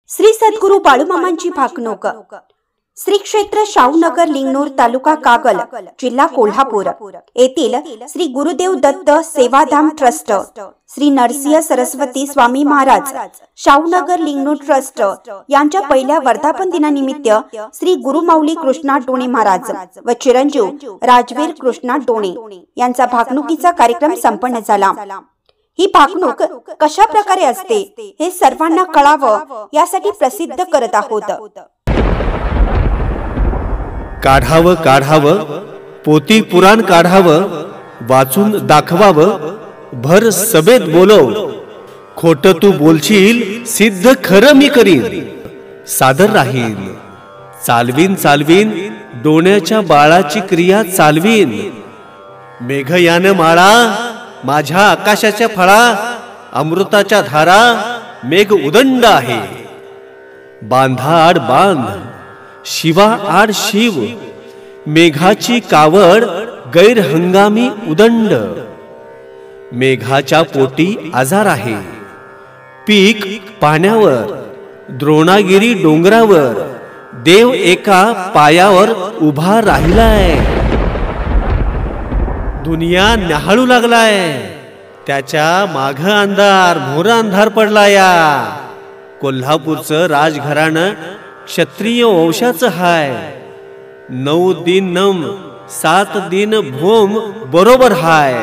श्री सद्गुरु बाळूमामांची भाकणूक श्री क्षेत्र शाहूनगर लिंगनूर तालुका कागल जिल्हा कोल्हापूर येथील श्री गुरुदेव दत्त सेवाधाम ट्रस्ट श्री नरसिंह सरस्वती स्वामी महाराज शाहूनगर लिंगनूर ट्रस्ट यांच्या पहिल्या वर्धापन दिनानिमित्त श्री गुरुमाऊली कृष्णा डोणे महाराज व चिरंजीव राजवीर कृष्णा डोणे यांचा भाकणुकीचा कार्यक्रम संपन्न झाला। ही भाकणूक कशा प्रकारे असते हे सर्वांना कळावं यासाठी प्रसिद्ध करत आहोत। काढावं काढावं पोती पुराण काढावं, वाचून दाखवावं, भर सभेत बोलव, खोट तू बोलशील सिद्ध खरं मी करीन, सादर राहील चालवीन चालवीन डोण्याच्या बाळाची क्रिया चालवीन, मेघयान माळा माझ्या आकाशाच्या फळा, अमृताच्या धारा मेघ उदंड आहे, बांधा आड बांध शिवा आड शिव, मेघाची कावड गैर हंगामी उदंड, मेघाच्या पोटी आजार आहे, पीक पाण्यावर द्रोणागिरी डोंगरावर, देव एका पायावर उभा राहिलाय, दुनिया न्याहाळू लागलाय, त्याच्या माघ अंधार मोर अंधार पडलाया, कोल्हापूरचं राजघराणं क्षत्रिय वंशाचं हाय, 9 दिन नम 7 दिन भोम बरोबर हाय,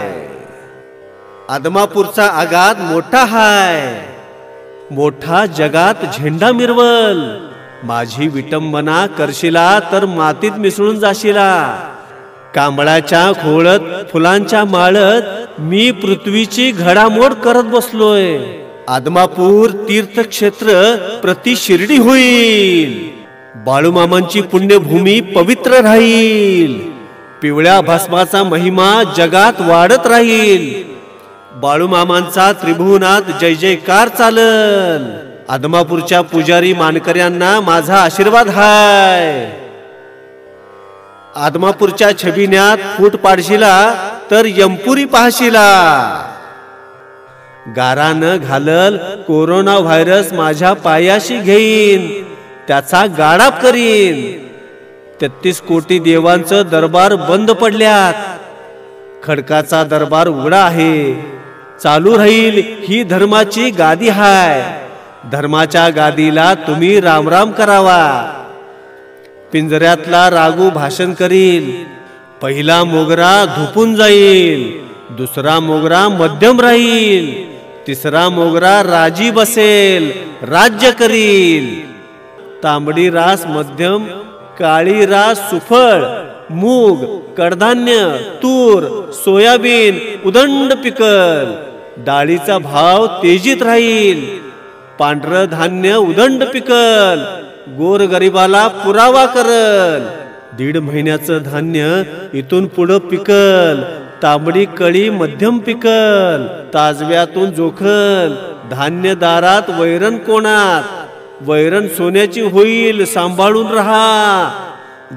आदमापूरचा आगात मोठा हाय, मोठा जगात झेंडा मिरवल, माझी विटंबना करशिला तर मातीत मिसळून जाशिला, कांबळाच्या खोळत फुलांच्या माळत मी पृथ्वीची घडामोड करत बसलोय, आदमापूर तीर्थक्षेत्र प्रति शिर्डी होईल, बाळूमामांची पुण्यभूमी पवित्र राहील, पिवळ्या भस्माचा महिमा जगात वाढत राहील, बाळूमामांचा त्रिभुवनात जय जयकार चालल, आदमापूरच्या पुजारी मानकऱ्यांना माझा आशीर्वाद हाय, आदमापूरच्या छबिन्यात फूट पाडशिला तर यमपुरी पाहशिला, गारा न घालल कोरोना व्हायरस माझ्या पायाशी घेईन, त्याचा गाडाप करीन, 33 कोटी देवांचं दरबार बंद पडल्यात, खडकाचा दरबार उघडा आहे, चालू राहील ही धर्माची गादी हाय, धर्माच्या गादीला तुम्ही राम राम करावा, पिंजऱ्यातला रागू भाषण करील, पहिला मोगरा धुपून जाईल, दुसरा मोगरा मध्यम राहील, तिसरा मोगरा राजी बसेल राज्य करील, तांबडी रास मध्यम, काळी रास सुफळ, मूग कडधान्य तूर सोयाबीन उदंड पिकल, डाळीचा भाव तेजीत राहील, पांढरं धान्य उदंड पिकल, गोर गरिबाला पुरावा करल, 1.5 महिन्याचं धान्य इथून पुढं पिकल, तांबडी कळी मध्यम पिकल, ताजव्यातून जोखल, धान्य दारात वैरण कोणात, वैरण सोन्याची होईल सांभाळून राहा,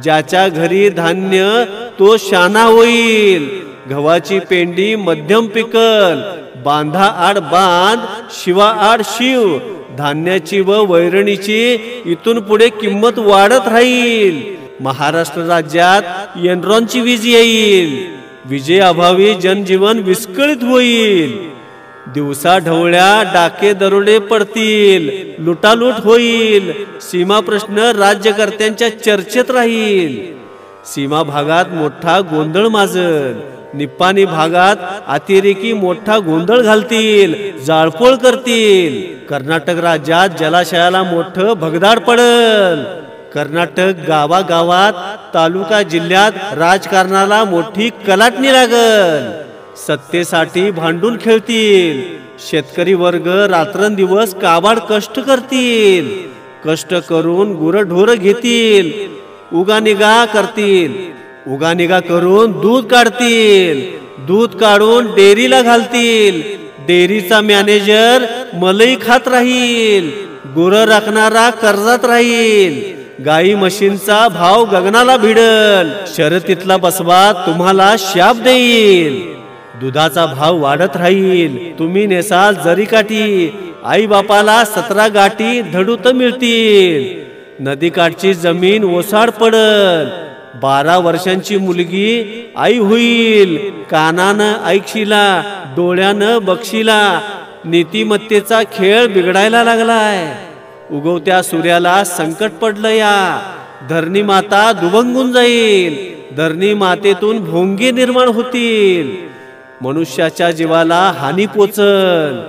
ज्याच्या घरी धान्य तो शाना होईल, गव्हाची पेंडी मध्यम पिकल, बांधा आड बांध शिवा आड शिव, धान्याची व वैरणीची इथून पुढे किंमत वाढत राहील, महाराष्ट्र राज्यात एनरॉनची वीज येईल, विजेअभावी जनजीवन विस्कळीत होईल, दिवसा ढवळ्या डाके दरोडे पडतील, लुटालूट होईल, सीमा प्रश्न राज्यकर्त्यांच्या चर्चेत राहील, सीमा भागात मोठा गोंधळ माजल, निप्पाणी भागात अतिरेकी मोठा गोंधळ घालतील, जाळपोळ करतील, कर्नाटक राज्यात जलाशयाला मोठं भगदाड पडल, कर्नाटक गावागावात तालुका जिल्ह्यात राजकारणाला मोठी कलाटणी लागल, सत्तेसाठी भांडून खेळतील, शेतकरी वर्ग रात्रंदिवस काबाड कष्ट करतील, कष्ट करून गुरढोर घेतील, उगानिगा करतील, उगानिगा करून दूध काढतील, दूध काढून डेअरीला घालतील, डेअरीचा मॅनेजर मलई खात राहील, गुरं राखणारा कर्जात राहील, गाई म्हशींचा भाव गगनाला भिडल, शर्यतीतला बसवा तुम्हाला शाप देईल, दुधाचा भाव वाढत राहील, तुम्ही नेसाल जरीकाठी, आई बापाला 17 गाठी धडूत मिळतील. नदीकाठची जमीन ओसाड पडल. 12 वर्षांची मुलगी आई होईल. कानानं ऐकशीला, डोळ्यानं बघशीला. नीतिमत्तेचा खेळ बिघडायला लागलाय. उगवत्या सूर्याला संकट पडलं या. धरणी माता दुभंगून जाईल. धरणी मातेतून भोंगे निर्माण होतील. मनुष्याच्या जीवाला हानी पोचल.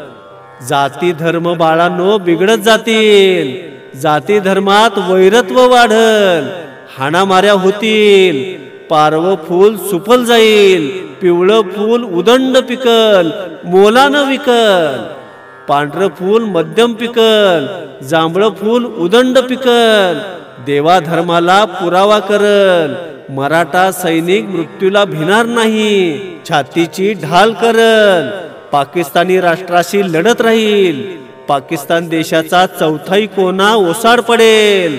जाती धर्म बाळांनो बिघडत जातील. जाती धर्मात वैरत्व वाढल. हाणामाऱ्या होतील. पारवं फूल सुफल जाईल. पिवळं फूल उदंड पिकल, मोलानं विकल. पांढरं फूल मध्यम पिकल, जांभळं फूल उदंड पिकल. देवा धर्माला पुरावा करल. मराठा सैनिक मृत्यूला भिणार नाही. छातीची ढाल करल. पाकिस्तानी राष्ट्राशी लढत राहील. पाकिस्तान देशाचा चौथाई कोना ओसाड पडेल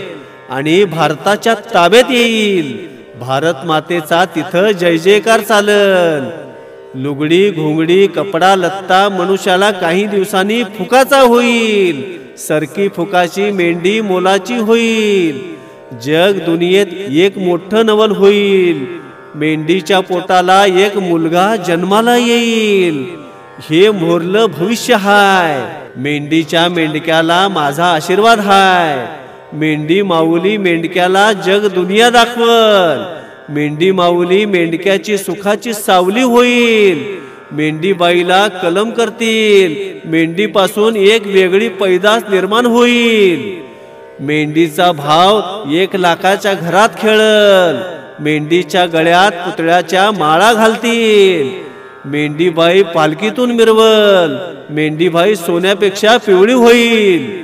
आणि भारताच्या ताब्यात येईल. भारत मातेचा तिथं जय जयकार चालल. लुगडी घोंगडी कपडा लत्ता मनुष्याला काही दिवसांनी फुकाचा होईल. सरकी फुकाची मेंढी मोलाची होईल. जग दुनियेत एक मोठं नवल होईल. मेंढीच्या पोटाला एक मुलगा जन्माला येईल. हे मोरलं भविष्य हाय. मेंढीच्या मेंढक्याला माझा आशीर्वाद हाय. मेंढी माऊली मेंढक्याला जग दुनिया दाखवल. मेंढी माऊली मेंढक्याची सुखाची सावली होईल. मेंढी बाईला कलम करतील. मेंढीपासून एक वेगळी पैदास निर्माण होईल. मेंढीचा भाव 1 लाखाच्या घरात खेळल. मेंढीच्या गळ्यात पुतळ्याच्या माळा घालतील. मेंढीबाई पालखीतून मिरवल. मेंढीबाई सोन्यापेक्षा पिवळी होईल.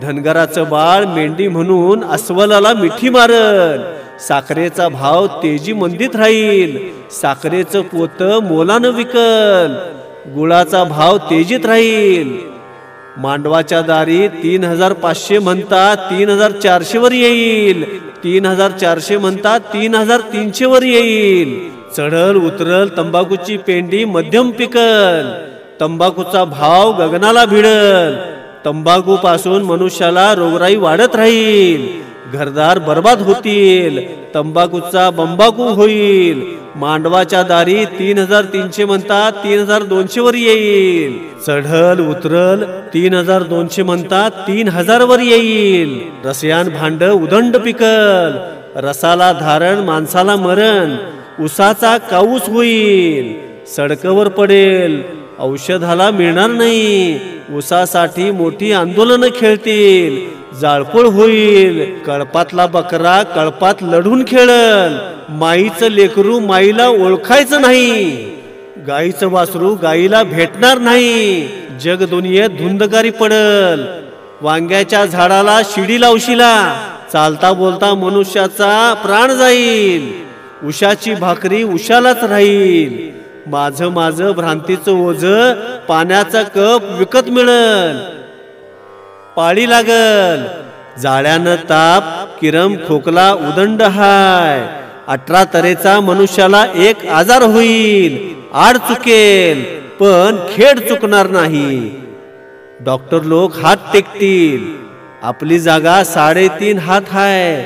धनगराचं बाळ मेंढी म्हणून अस्वलाला मिठी मारल. साखरेचा भाव तेजी मंदीत राहील. साखरेचं पोतं मोलानं विकल. गुळाचा भाव तेजीत राहील. मांडवाच्या दारी 3500 म्हणतात 3400 वर येईल. 3400 म्हणतात 3300 वर येईल. चढल उतरल तंबाखूची पेंडी मध्यम पिकल. तंबाखूचा भाव गगनाला भिडल. तंबाखू पासून मनुष्याला रोगराई वाढत राहील. घरदार बर्बाद होतील. तंबाखूचा बंबाखू होईल. मांडवाच्या दारी 3300 म्हणतात 3200 वर येईल. चढल उतरल 3200 म्हणतात 3000 वर येईल. रसयान भांड उदंड पिकल. रसाला धारण माणसाला मरण. उसाचा काऊस होईल. सडकवर पडेल. औषधाला मिळणार नाही. उसासाठी मोठी आंदोलन खेळतील. जाळपोळ होईल. कळपातला बकरा कळपात लढून खेळल. माईचं लेकरू माईला ओळखायचं नाही. गाईचं वासरू गाईला भेटणार नाही. जग दुनियेत धुंदगारी पडल. वांग्याच्या झाडाला शिडी लावशीला. चालता बोलता मनुष्याचा प्राण जाईल. उशाची भाकरी उशालाच राहील. माझं माझं भ्रांतीचं ओझ पाण्याचा कप विकत मिळल. पाळी लागल. जाळ्यानं ताप किरम खोकला उदंड हाय. 18 तऱ्हेचा मनुष्याला एक आजार होईल. आड चुकेल पण खेड चुकणार नाही. डॉक्टर लोक हात टेकतील. आपली जागा 3.5 हात हाय.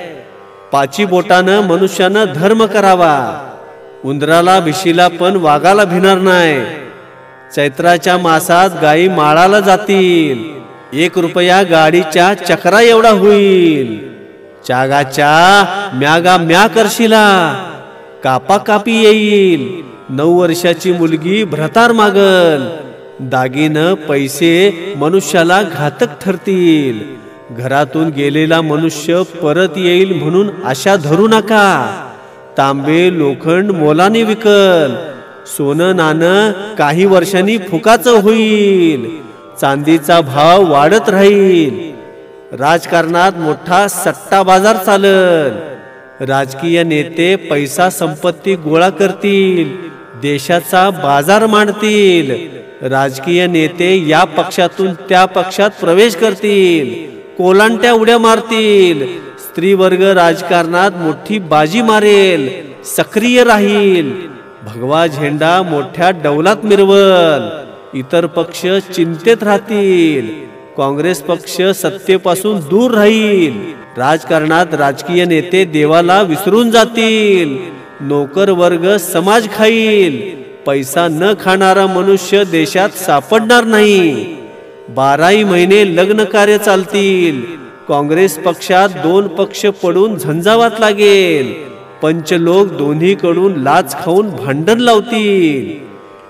5 बोटानं मनुष्यानं धर्म करावा. उंदराला भिशीला पण वाघाला भिणार नाही. चैत्राच्या मासात गायी माळाला जातील. 1 रुपया गाडीच्या चक्रा एवढा होईल. चागाच्या म्यागा म्या करशिला. कापा कापी येईल. 9 वर्षाची मुलगी भ्रतार मागल. दागिनं पैसे मनुष्याला घातक ठरतील. घरातून गेलेला मनुष्य परत येईल म्हणून आशा धरू नका. तांबे लोखंड मोलाने विकल. सोनं नाणं काही वर्षांनी फुकाचं होईल. चांदीचा भाव वाढत राहील. राजकारणात मोठा सट्टा बाजार चालल. राजकीय नेते पैसा संपत्ती गोळा करतील. देशाचा बाजार मांडतील. राजकीय नेते या पक्षातून त्या पक्षात प्रवेश करतील. कोलांट्या उड्या मारतील. स्त्री वर्ग राजकारणात मोठी बाजी मारेल. सक्रिय राहील. भगवा झेंडा मोठ्या डौलात मिरवल. इतर पक्ष चिंतेत राहतील. काँग्रेस पक्ष सत्तेपासून दूर राहील. राजकारणात राजकीय नेते देवाला विसरून जातील. नोकर वर्ग समाज खाईल. पैसा न खाणारा मनुष्य देशात सापडणार नाही. 12 महिने लग्न कार्य चालतील. काँग्रेस पक्षात 2 पक्ष पडून झंझावात लागेल. पंचलोक दोन्हीकडून लाच खाऊन भांडण लावतील.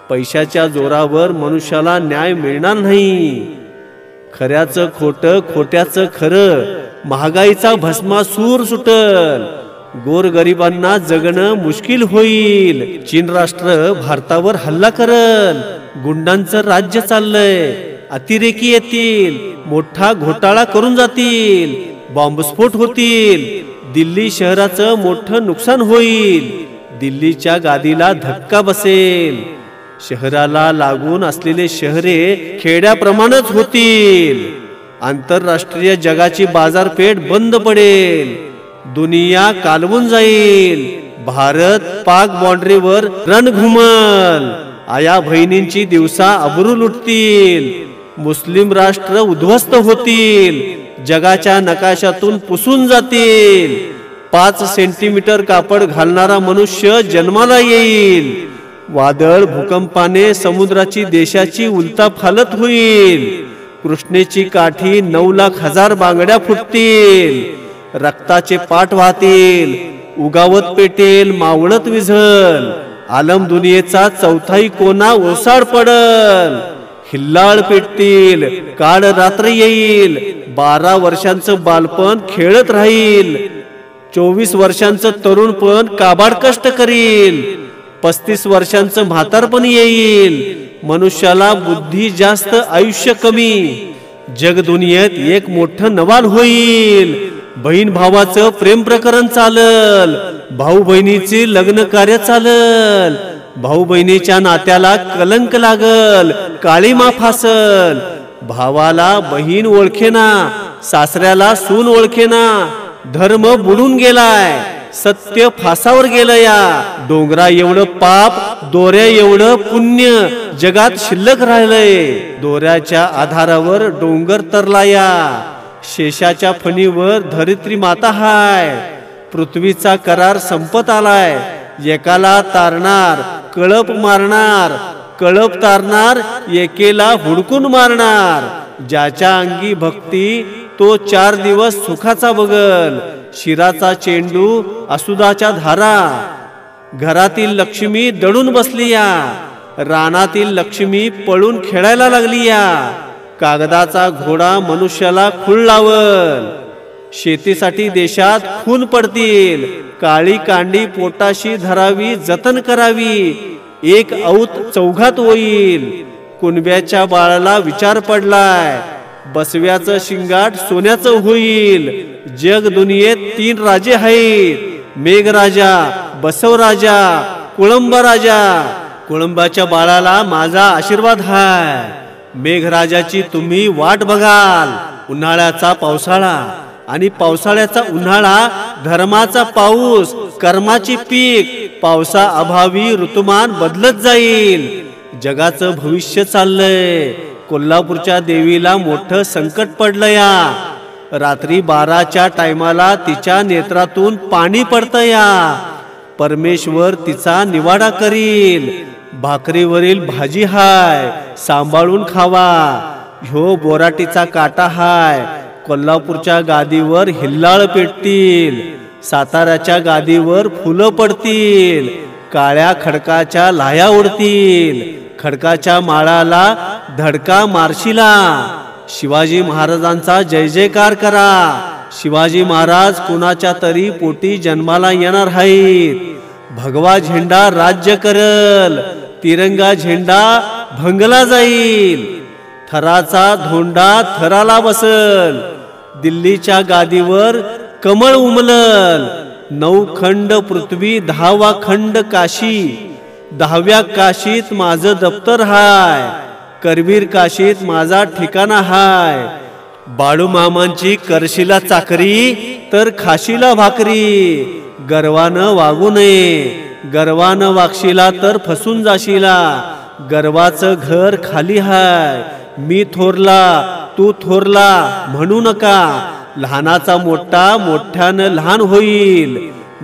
पैशाच्या जोरावर मनुष्याला न्याय मिळणार नाही. खऱ्याचं खोटं, खोट्याचं खरं, महागाईचा भस्मासूर सुटल. गोरगरिबांना जगणं मुश्किल होईल. चीन राष्ट्र भारतावर हल्ला करल. गुंडांचं राज्य चाललंय. अतिरेकी येतील. मोठा घोटाळा करून जातील. बॉम्बस्फोट होतील. दिल्ली शहराचं मोठं नुकसान होईल. दिल्लीच्या गादीला धक्का बसेल. शहराला लागून असलेले शहरे खेड्याप्रमाणेच होतील. आंतरराष्ट्रीय जगाची बाजारपेठ बंद पडेल. दुनिया कालवून जाईल. भारत पाक बाउंड्रीवर रण घुमल. आया बहिणींची दिवसा अब्रू लुटतील. मुस्लिम राष्ट्र उद्ध्वस्त होतील. जगाच्या नकाशातून पुसून जातील. 5 सेंटीमीटर कापड घालणारा मनुष्य जन्माला येईल. वादळ भूकंपाने समुद्राची देशाची उलथापालथ होईल. कृष्णेची काठी 9 लाख हजार बांगड्या फुटतील. रक्ताचे पाट वाहतील. उगावत पेटेल, मावळत विझल. आलम दुनियेचा 4थाई कोना ओसाड पडल. हिल्लाळ पेटतील. काळ रात्र येईल. 12 वर्षांचं बालपण खेळत राहील. 24 वर्षांचं तरुणपण काबाड कष्ट करील. 35 वर्षांचं म्हातारपण येईल. मनुष्याला बुद्धी जास्त, आयुष्य कमी. जग दुनियेत एक मोठं नवाल होईल. बहीण भावाचं प्रेम प्रकरण चालल. भाऊ बहिणीचे लग्न कार्य चालल. भाऊ बहिणीच्या नात्याला कलंक लागल. काळीमा फासल. भावाला बहीण ओळखेना. सासऱ्याला सून ओळखेना. धर्म बुडून गेलाय. सत्य फासावर गेलं. या डोंगरा एवढं पाप, दोऱ्या एवढं पुण्य जगात शिल्लक राहिलंय. दोऱ्याच्या आधारावर डोंगर तरला. या शेषाच्या फणीवर धरित्री माता हाय. पृथ्वीचा करार संपत आलाय. एकाला तारणार, कळप मारणार. कळप तारणार, एकेला हुडकून मारणार. ज्याच्या अंगी भक्ती तो 4 दिवस सुखाचा बगल. शिराचा चेंडू, असुदाच्या धारा. घरातील लक्ष्मी दडून बसली. या रानातील लक्ष्मी पळून खेळायला लागली. या कागदाचा घोडा मनुष्याला खूळ लावल. शेतीसाठी देशात खून पडतील. काळी कांडी पोटाशी धरावी, जतन करावी. एक औत चौघात होईल. कुणब्याच्या बाळाला विचार पडलाय. बसव्याचं शिंगाट सोन्याचं होईल. जग दुनियेत 3 राजे आहेत. मेघराजा, बसवराजा, कुळंबा राजा. कुळंबाच्या बाळाला माझा आशीर्वाद हाय. मेघराजाची तुम्ही वाट बघाल. उन्हाळ्याचा पावसाळा आणि पावसाळ्याचा उन्हाळा. धर्माचा पाऊस, कर्माची पीक. पावसा अभावी ऋतुमान बदलत जाईल. जगाचं भविष्य चाललंय. कोल्हापूरच्या देवीला मोठं संकट पडलं. या रात्री 12च्या टायमाला तिच्या नेत्रातून पाणी पडतं. या परमेश्वर तिचा निवाडा करील. भाकरीवरील भाजी हाय, सांभाळून खावा. ह्यो बोराटीचा काटा हाय. कोल्हापूरच्या गादीवर हिल्लाळ पेटतील. साताऱ्याच्या गादीवर फुलं पडतील. काळ्या खडकाच्या लाया उडतील. खडकाच्या माळाला धडका मारशिला. शिवाजी महाराजांचा जय जयकार करा. शिवाजी महाराज कुणाच्या तरी पोटी जन्माला येणार आहेत. भगवा झेंडा राज्य करल. तिरंगा झेंडा भंगला जाईल. थराचा धोंडा थराला बसल. दिल्लीच्या गादीवर कमळ उमलल. 9 खंड पृथ्वी, 10वा खंड काशी. 10व्या काशीत माझं दप्तर हाय. करवीर काशीत माझा ठिकाणा हाय. बाळू मामांची करशीला चाकरी, तर खाशीला भाकरी. गर्वानं वागू नये. गर्वानं वागशिला तर फसून जाशीला. गर्वाचं घर खाली हाय. मी थोरला, तू थोरला म्हणू नका, लहानाचा मोठा मोठ्यानं लहान होईल.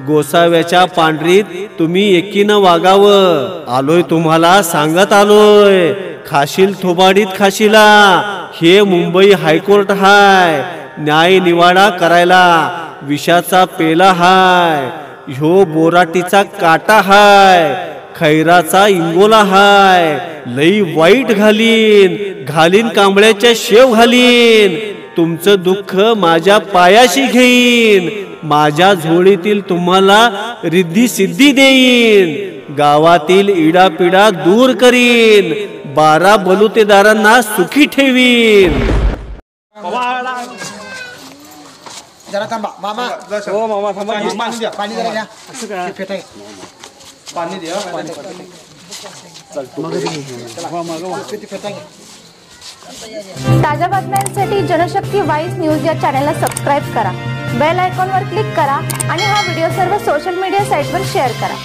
गोसाव्याच्या पांढरीत तुम्ही एकीनं वागावं. आलोय तुम्हाला सांगत आलोय, खाशील थोबाडीत खाशीला. हे मुंबई हायकोर्ट हाय, न्याय निवाडा करायला. विषाचा पेला हाय, ह्यो बोराटीचा काटा हाय, खैराचा इंगोला हाय. लई वाईट घालीन कांबळ्याच्या शेव घालीन. तुमचं दुःख माझ्या पायाशी घेईन. माझ्या झोळीतील तुम्हाला रिद्धी सिद्धी देईन. गावातील इडापिडा दूर करीन. 12 बलुतेदारांना सुखी ठेवीन. जरा थांबा मामा. हो मामा थांबा. पाणी द्या, पाणी जरा घ्या. फेटाय पाणी द्या. ताज्या बातम्यांसाठी जनशक्ती वाईज न्यूज या चॅनलला सबस्क्राईब करा. बेल आयकॉनवर क्लिक करा आणि हा व्हिडिओ सर्व सोशल मीडिया साईटवर शेअर करा.